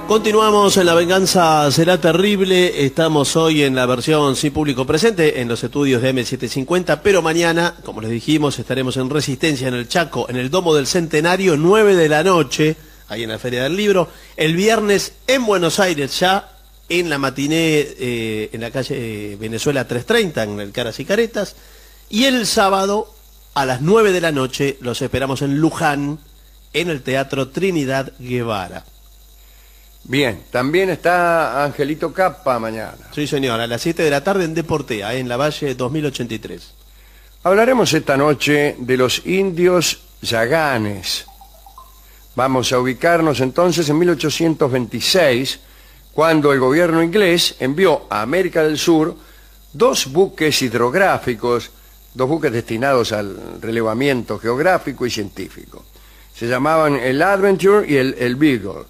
Continuamos en La Venganza Será Terrible. Estamos hoy en la versión sin público presente en los estudios de M750, pero mañana, como les dijimos, estaremos en Resistencia, en el Chaco, en el Domo del Centenario, 9 de la noche, ahí en la Feria del Libro. El viernes en Buenos Aires, ya en la matiné, en la calle Venezuela 330, en el Caras y Caretas. Y el sábado, a las 9 de la noche, los esperamos en Luján, en el Teatro Trinidad Guevara. Bien, también está Angelito Capa mañana. Sí, señor, a las 7 de la tarde en Deportea, en la Valle 2083. Hablaremos esta noche de los indios yaganes. Vamos a ubicarnos entonces en 1826, cuando el gobierno inglés envió a América del Sur dos buques hidrográficos, dos buques destinados al relevamiento geográfico y científico. Se llamaban el Adventure y el Beagle.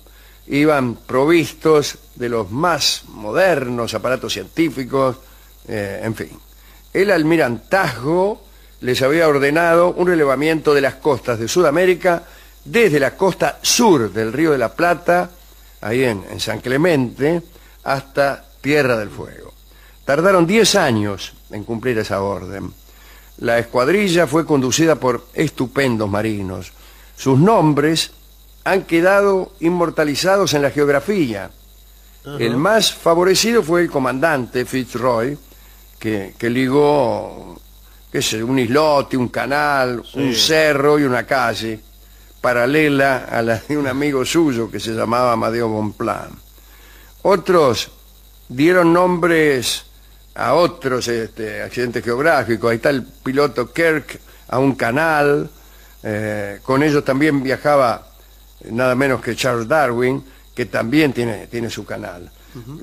Iban provistos de los más modernos aparatos científicos, en fin. El almirantazgo les había ordenado un relevamiento de las costas de Sudamérica desde la costa sur del Río de la Plata, ahí en San Clemente, hasta Tierra del Fuego. Tardaron 10 años en cumplir esa orden. La escuadrilla fue conducida por estupendos marinos. Sus nombres han quedado inmortalizados en la geografía. El más favorecido fue el comandante Fitzroy, que ligó, qué sé, un islote, un canal, un cerro y una calle, paralela a la de un amigo suyo que se llamaba Amadeo Bonpland. Otros dieron nombres a otros accidentes geográficos. Ahí está el piloto Kirk a un canal. Con ellos también viajaba nada menos que Charles Darwin, que también tiene su canal.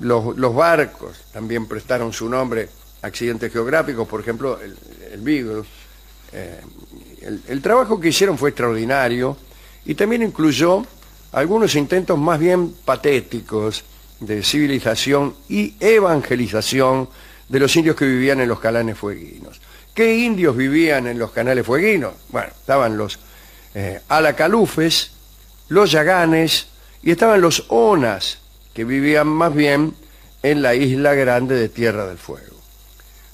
Los barcos también prestaron su nombre a accidentes geográficos, por ejemplo, el Beagle. El trabajo que hicieron fue extraordinario y también incluyó algunos intentos más bien patéticos de civilización y evangelización de los indios que vivían en los canales fueguinos. ¿Qué indios vivían en los canales fueguinos? Bueno, estaban los alacalufes, los yaganes, y estaban los onas, que vivían más bien en la isla grande de Tierra del Fuego.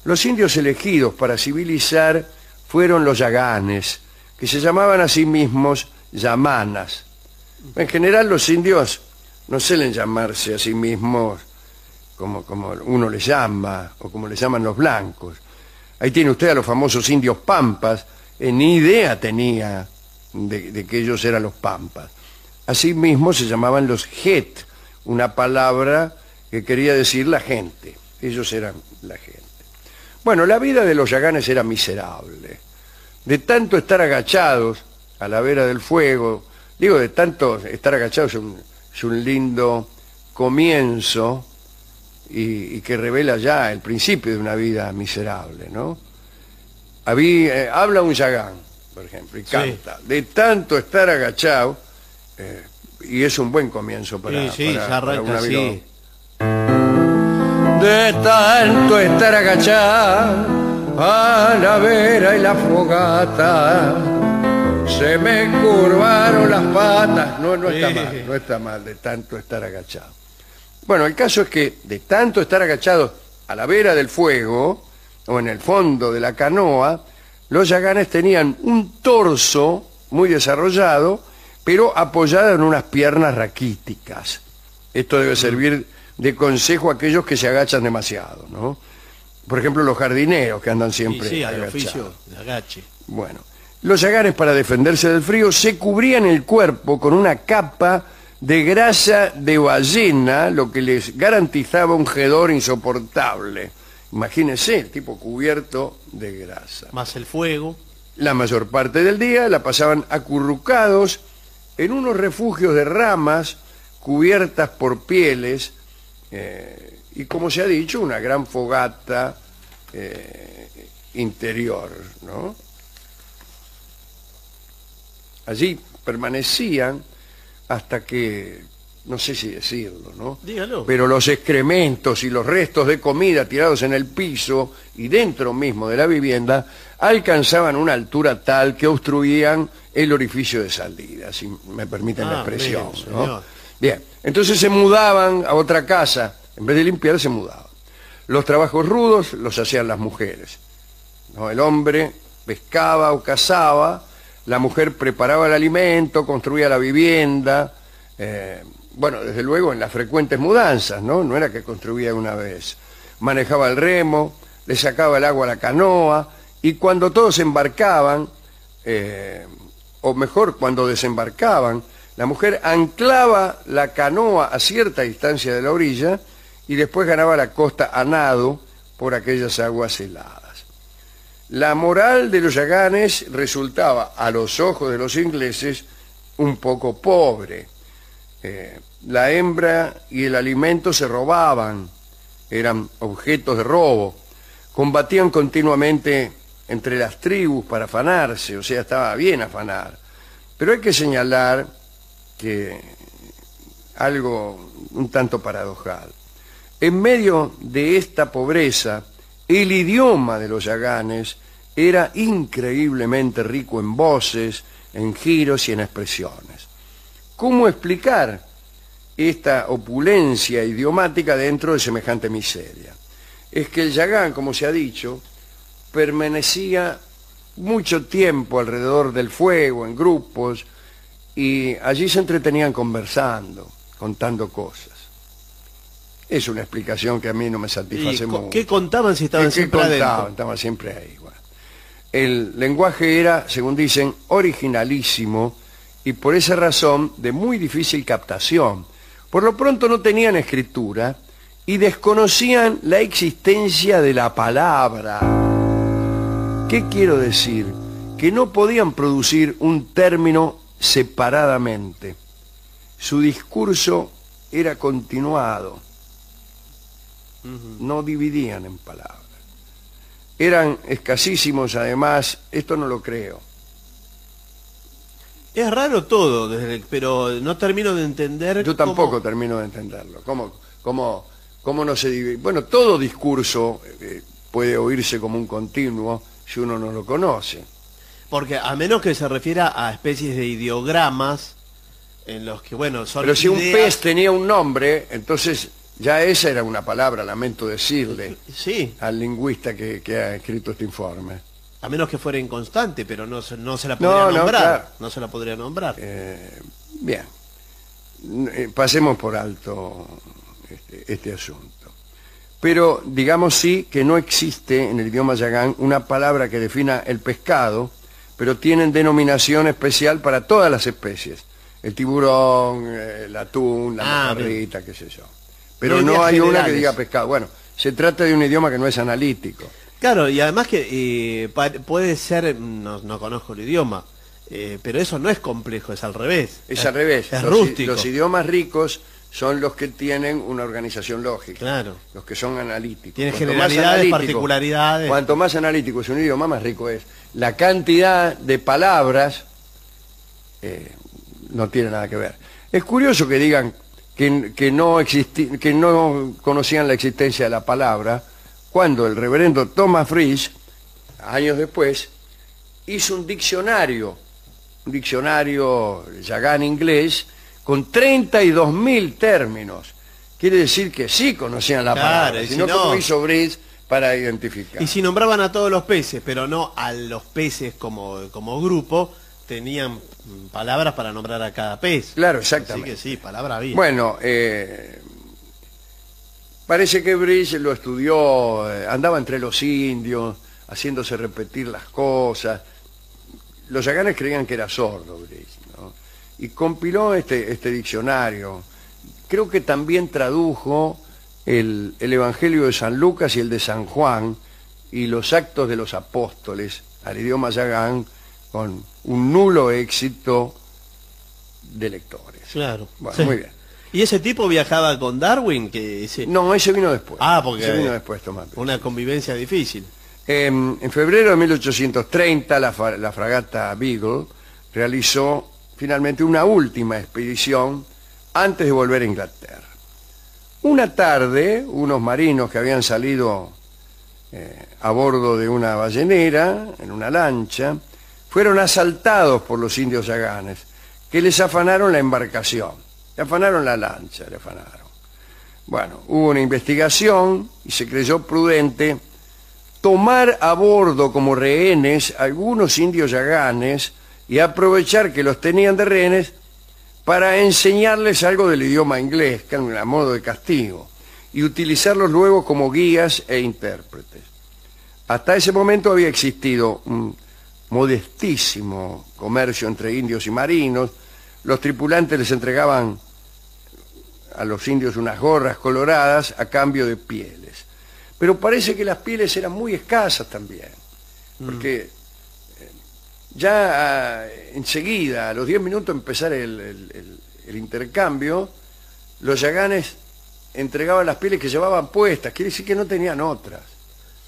Los indios elegidos para civilizar fueron los yaganes, que se llamaban a sí mismos yamanas. En general los indios no suelen llamarse a sí mismos como uno les llama, o como les llaman los blancos. Ahí tiene usted a los famosos indios pampas, ni idea tenía de que ellos eran los pampas. Asimismo se llamaban los het, una palabra que quería decir la gente. Ellos eran la gente. Bueno, la vida de los yaganes era miserable. De tanto estar agachados a la vera del fuego, digo, de tanto estar agachados es un lindo comienzo y que revela ya el principio de una vida miserable, ¿no? Habla un yagán, por ejemplo, y canta. Sí. De tanto estar agachado, y es un buen comienzo para una vida. Sí. De tanto estar agachado a la vera y la fogata, se me curvaron las patas. No está mal, no está mal, de tanto estar agachado. Bueno, el caso es que de tanto estar agachados a la vera del fuego, o en el fondo de la canoa, los yaganes tenían un torso muy desarrollado, pero apoyado en unas piernas raquíticas. Esto debe servir de consejo a aquellos que se agachan demasiado, ¿no? Por ejemplo, los jardineros que andan siempre agachados. Oficio de agache. Bueno, los yaganes, para defenderse del frío, se cubrían el cuerpo con una capa de grasa de ballena, lo que les garantizaba un hedor insoportable. Imagínense, el tipo cubierto de grasa. Más el fuego. La mayor parte del día la pasaban acurrucados en unos refugios de ramas cubiertas por pieles y, como se ha dicho, una gran fogata interior, ¿no? Allí permanecían hasta que, no sé si decirlo, ¿no? Dígalo. Pero los excrementos y los restos de comida tirados en el piso y dentro mismo de la vivienda alcanzaban una altura tal que obstruían el orificio de salida, si me permiten la expresión, ¿no? Bien, entonces se mudaban a otra casa. En vez de limpiar, se mudaban. Los trabajos rudos los hacían las mujeres, ¿no? El hombre pescaba o cazaba, la mujer preparaba el alimento, construía la vivienda. Bueno, desde luego en las frecuentes mudanzas, ¿no? No era que construía una vez. Manejaba el remo, le sacaba el agua a la canoa, y cuando todos embarcaban, o mejor, cuando desembarcaban, la mujer anclaba la canoa a cierta distancia de la orilla y después ganaba la costa a nado por aquellas aguas heladas. La moral de los yaganes resultaba, a los ojos de los ingleses, un poco pobre. La hembra y el alimento se robaban, eran objetos de robo. Combatían continuamente entre las tribus para afanarse, o sea, estaba bien afanar. Pero hay que señalar que algo un tanto paradojal. En medio de esta pobreza, el idioma de los yaganes era increíblemente rico en voces, en giros y en expresiones. ¿Cómo explicar esta opulencia idiomática dentro de semejante miseria? Es que el yagán, como se ha dicho, permanecía mucho tiempo alrededor del fuego, en grupos, y allí se entretenían conversando, contando cosas. Es una explicación que a mí no me satisface mucho. ¿Qué contaban si estaban siempre adentro? Estaban siempre ahí. Bueno. El lenguaje era, según dicen, originalísimo y por esa razón de muy difícil captación. Por lo pronto no tenían escritura y desconocían la existencia de la palabra. ¿Qué quiero decir? Que no podían producir un término separadamente. Su discurso era continuado. No dividían en palabras. Eran escasísimos, además, esto no lo creo. Es raro todo, pero no termino de entender. Yo tampoco termino de entenderlo. ¿Cómo no se divide? Bueno, todo discurso puede oírse como un continuo si uno no lo conoce. Porque a menos que se refiera a especies de ideogramas en los que, bueno, son Pero si ideas... un pez tenía un nombre, entonces ya esa era una palabra, lamento decirle, sí, al lingüista que ha escrito este informe. A menos que fuera inconstante, pero no se la podría nombrar. Claro. No se la podría nombrar. Bien. Pasemos por alto este asunto. Pero digamos sí que no existe en el idioma yagán una palabra que defina el pescado, pero tienen denominación especial para todas las especies. El tiburón, el atún, la mojarrita, qué sé yo. Pero no hay una que diga pescado. Bueno, se trata de un idioma que no es analítico. Claro, y además que puede ser, no conozco el idioma, pero eso no es complejo, es al revés. Es al revés. Es rústico. Los idiomas ricos son los que tienen una organización lógica. Claro. Los que son analíticos. Tienen generalidades, particularidades. Cuanto más analítico es un idioma, más rico es. La cantidad de palabras no tiene nada que ver. Es curioso que digan que no conocían la existencia de la palabra, cuando el reverendo Thomas Frisch, años después, hizo un diccionario yagán inglés, con 32.000 términos. Quiere decir que sí conocían la palabra, sino como hizo Brice para identificar. Y si nombraban a todos los peces, pero no a los peces como grupo, tenían palabras para nombrar a cada pez. Claro, exactamente. Así que sí, palabra había. Bueno, parece que Brice lo estudió, andaba entre los indios, haciéndose repetir las cosas. Los yaganes creían que era sordo Brice, ¿no? Y compiló este diccionario. Creo que también tradujo el Evangelio de San Lucas y el de San Juan y los Actos de los Apóstoles al idioma yagán con un nulo éxito de lectores. Claro. Bueno, sí. Muy bien. ¿Y ese tipo viajaba con Darwin? No, ese vino después. Porque ese vino después, Tomás. Una convivencia difícil. En febrero de 1830, la fragata Beagle realizó finalmente una última expedición antes de volver a Inglaterra. Una tarde, unos marinos que habían salido a bordo de una ballenera, en una lancha, fueron asaltados por los indios yaganes, que les afanaron la embarcación. Le afanaron la lancha, le afanaron. Bueno, hubo una investigación y se creyó prudente tomar a bordo como rehenes algunos indios yaganes y aprovechar que los tenían de rehenes para enseñarles algo del idioma inglés, que era a modo de castigo, y utilizarlos luego como guías e intérpretes. Hasta ese momento había existido un modestísimo comercio entre indios y marinos. Los tripulantes les entregaban a los indios unas gorras coloradas a cambio de pieles. Pero parece que las pieles eran muy escasas también, porque ya enseguida, a los 10 minutos de empezar el intercambio, los yaganes entregaban las pieles que llevaban puestas, quiere decir que no tenían otras.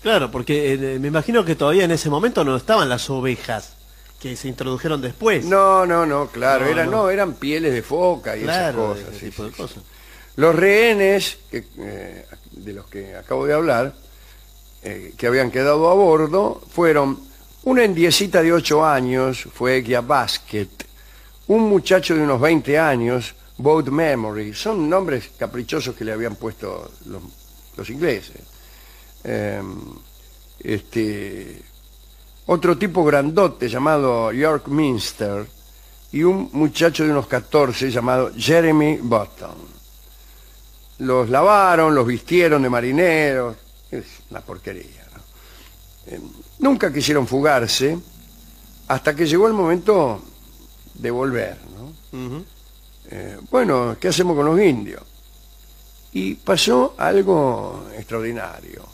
Claro, porque me imagino que todavía en ese momento no estaban las ovejas que se introdujeron después. No, claro, eran pieles de foca y claro, esas cosas. ese tipo de cosas. Los rehenes, de los que acabo de hablar, que habían quedado a bordo, fueron una indiecita de 8 años, fue Gia Basket, un muchacho de unos 20 años, Boat Memory, son nombres caprichosos que le habían puesto los ingleses. Otro tipo grandote llamado York Minster y un muchacho de unos 14 llamado Jeremy Button. Los lavaron, los vistieron de marineros, es una porquería, ¿no? Nunca quisieron fugarse hasta que llegó el momento de volver, ¿no? Bueno, ¿qué hacemos con los indios? Y pasó algo extraordinario.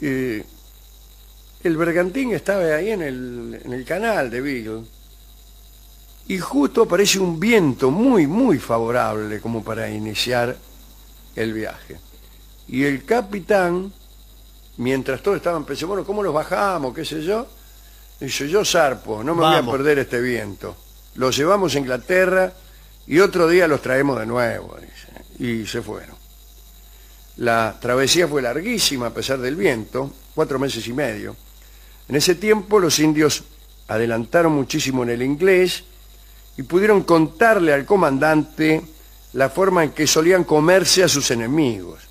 El bergantín estaba ahí en el canal de Beagle y justo aparece un viento muy favorable como para iniciar el viaje. Y el capitán, mientras todos estaban pensando, bueno, ¿cómo los bajamos? ¿Qué sé yo? Dice, yo zarpo, no me voy a perder este viento. Los llevamos a Inglaterra y otro día los traemos de nuevo, dice. Y se fueron. La travesía fue larguísima a pesar del viento, 4 meses y medio. En ese tiempo los indios adelantaron muchísimo en el inglés y pudieron contarle al comandante la forma en que solían comerse a sus enemigos.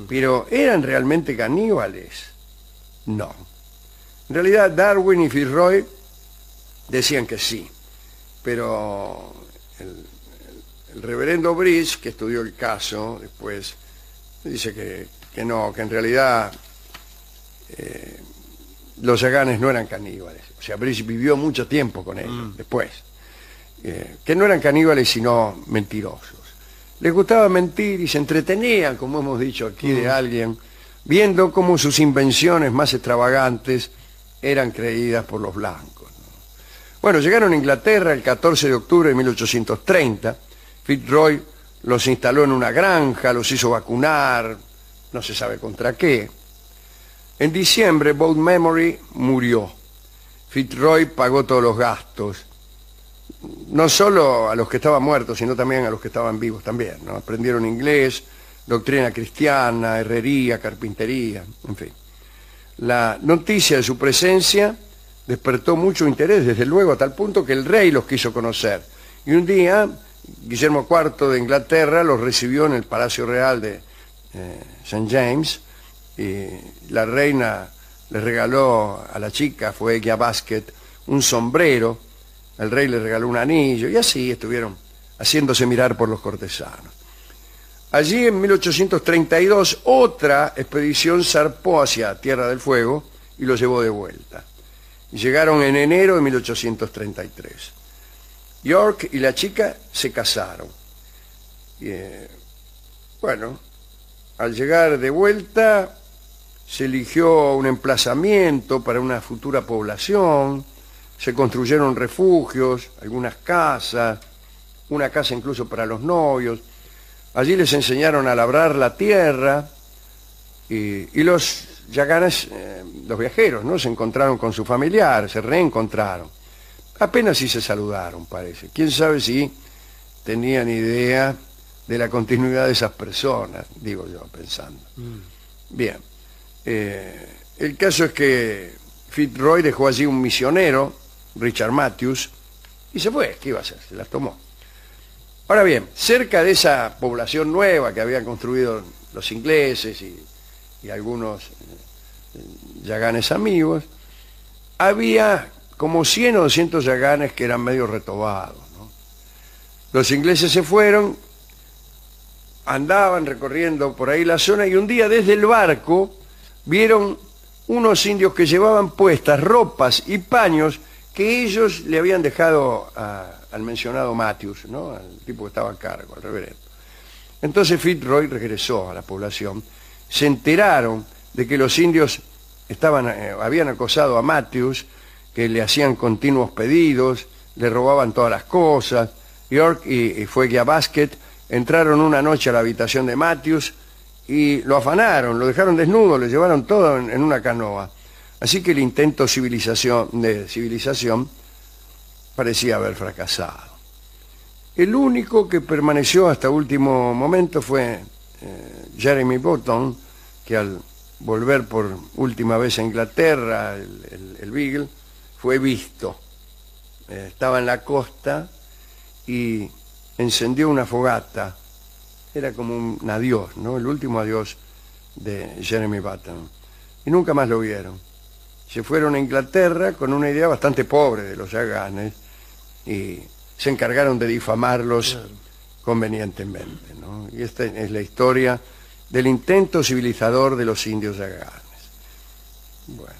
Pero ¿eran realmente caníbales? No. En realidad Darwin y Fitzroy decían que sí, pero el reverendo Bridge, que estudió el caso después, dice que no, que en realidad los yaganes no eran caníbales. O sea, Bridge vivió mucho tiempo con ellos después. Que no eran caníbales sino mentirosos. Les gustaba mentir y se entretenían, como hemos dicho aquí de alguien, viendo cómo sus invenciones más extravagantes eran creídas por los blancos, ¿no? Bueno, llegaron a Inglaterra el 14 de octubre de 1830. Fitzroy los instaló en una granja, los hizo vacunar, no se sabe contra qué. En diciembre, Boat Memory murió. Fitzroy pagó todos los gastos, no solo a los que estaban muertos, sino también a los que estaban vivos también, ¿no? Aprendieron inglés, doctrina cristiana, herrería, carpintería, en fin. La noticia de su presencia despertó mucho interés, desde luego, a tal punto que el rey los quiso conocer. Y un día, Guillermo IV de Inglaterra los recibió en el Palacio Real de St. James, y la reina le regaló a la chica, fue Gia Basket, un sombrero. El rey le regaló un anillo y así estuvieron haciéndose mirar por los cortesanos. Allí en 1832 otra expedición zarpó hacia Tierra del Fuego y los llevó de vuelta. Llegaron en enero de 1833. York y la chica se casaron. Bueno, al llegar de vuelta se eligió un emplazamiento para una futura población. Se construyeron refugios, algunas casas, una casa incluso para los novios. Allí les enseñaron a labrar la tierra y los yaganes, los viajeros, ¿no? Se encontraron con su familiar, se reencontraron. Apenas si se saludaron, parece. Quién sabe si tenían idea de la continuidad de esas personas, digo yo, pensando. Bien. El caso es que Fitzroy dejó allí un misionero, Richard Matthews, y se fue. ¿Qué iba a hacer? Se las tomó. Ahora bien, cerca de esa población nueva que habían construido los ingleses y algunos yaganes amigos, había como 100 o 200 yaganes que eran medio retobados, ¿no? Los ingleses se fueron, andaban recorriendo por ahí la zona y un día desde el barco vieron unos indios que llevaban puestas ropas y paños que ellos le habían dejado al mencionado Matthews, ¿no? Al tipo que estaba a cargo, al reverendo. Entonces Fitzroy regresó a la población, se enteraron de que los indios habían acosado a Matthews, que le hacían continuos pedidos, le robaban todas las cosas. York y Fuegia Basket entraron una noche a la habitación de Matthews y lo afanaron, lo dejaron desnudo, le llevaron todo en una canoa. Así que el intento de civilización parecía haber fracasado. El único que permaneció hasta último momento fue Jeremy Button, que al volver por última vez a Inglaterra, el Beagle, fue visto. Estaba en la costa y encendió una fogata. Era como un adiós, ¿no? El último adiós de Jeremy Button. Y nunca más lo vieron. Se fueron a Inglaterra con una idea bastante pobre de los yaganes y se encargaron de difamarlos convenientemente, ¿no? Y esta es la historia del intento civilizador de los indios yaganes. Bueno,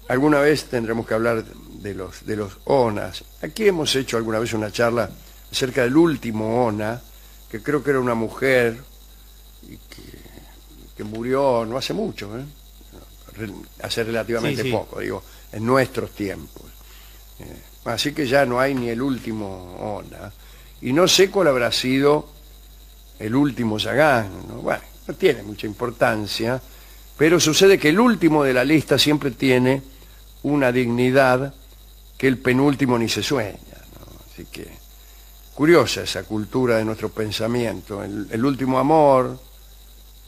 alguna vez tendremos que hablar de los onas. Aquí hemos hecho alguna vez una charla acerca del último ona, que creo que era una mujer y que murió no hace mucho, hace relativamente poco, digo, en nuestros tiempos. Así que ya no hay ni el último ona. Y no sé cuál habrá sido el último yagán, ¿no? Bueno, no tiene mucha importancia, pero sucede que el último de la lista siempre tiene una dignidad que el penúltimo ni se sueña, ¿no? Así que, curiosa esa cultura de nuestro pensamiento. El último amor,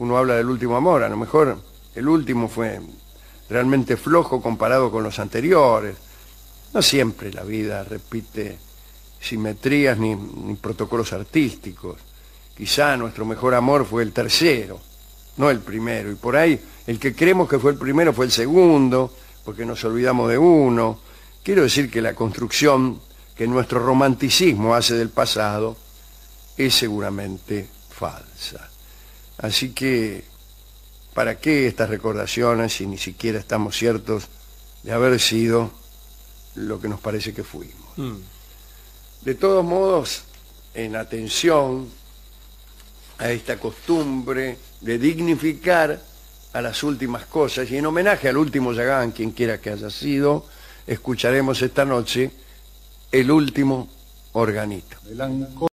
uno habla del último amor, a lo mejor el último fue realmente flojo comparado con los anteriores. No siempre la vida repite simetrías ni protocolos artísticos. Quizá nuestro mejor amor fue el tercero, no el primero. Y por ahí el que creemos que fue el primero fue el segundo, porque nos olvidamos de uno. Quiero decir que la construcción que nuestro romanticismo hace del pasado es seguramente falsa. Así que, ¿para qué estas recordaciones si ni siquiera estamos ciertos de haber sido lo que nos parece que fuimos? De todos modos, en atención a esta costumbre de dignificar a las últimas cosas y en homenaje al último yagán, quien quiera que haya sido, escucharemos esta noche el último organito.